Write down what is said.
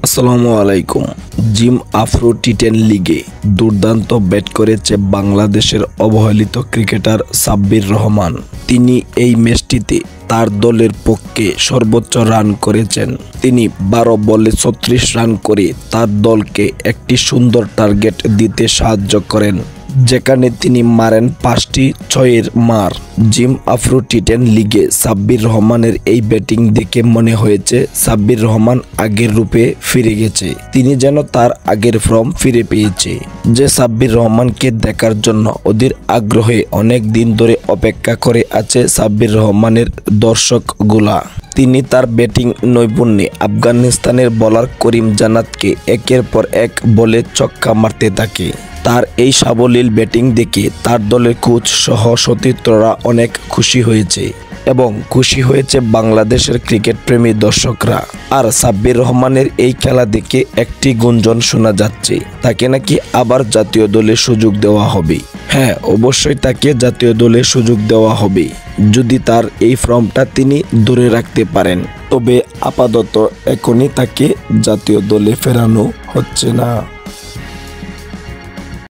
আসসালামু আলাইকুম। Gym Afro টি10 লিগে দুর্দান্ত ব্যাট করেছে বাংলাদেশের অবহেলিত ক্রিকেটার সাব্বির রহমান। তিনি এই ম্যাচটিতে তার দলের পক্ষে সর্বোচ্চ রান করেছেন। তিনি 12 বলে 36 রান করে তার দলকে একটি সুন্দর টার্গেট দিতে সাহায্য করেন, যেখানে তিনি মারেন 5টি 6-এর মার। জিম আফ্রো টি10 লিগে সাব্বির রহমানের এই ব্যাটিং দেখে মনে হয়েছে সাব্বির রহমান আগের রূপে ফিরে গেছে। তিনি যেন তার আগের ফর্ম ফিরে পেয়েছে। যে সাব্বির রহমানকে দেখার জন্য অধীর আগ্রহে অনেক দিন ধরে অপেক্ষা করে আছে সাব্বির রহমানের দর্শকগুলা। তিনি তার ব্যাটিং নৈপুণ্যে আফগানিস্তানের বোলার করিম জান্নাতকে একের পর এক বলে ছক্কা মারতে থাকে। তার এই সাবলীল ব্যাটিং দেখে তার দলের কোচ সহ সতীর্থরা অনেক খুশি হয়েছে এবং খুশি হয়েছে বাংলাদেশের ক্রিকেট প্রেমী দর্শকরা। আর সাব্বির রহমানের এই খেলা দেখে একটি গুঞ্জন শোনা যাচ্ছে, তাকে নাকি আবার জাতীয় দলে সুযোগ দেওয়া হবে। হ্যাঁ, অবশ্যই তাকে জাতীয় দলে সুযোগ দেওয়া হবে যদি তার এই ফর্মটা তিনি ধরে রাখতে পারেন। তবে আপাতত এখনই তাকে জাতীয় দলে ফেরানো হচ্ছে না।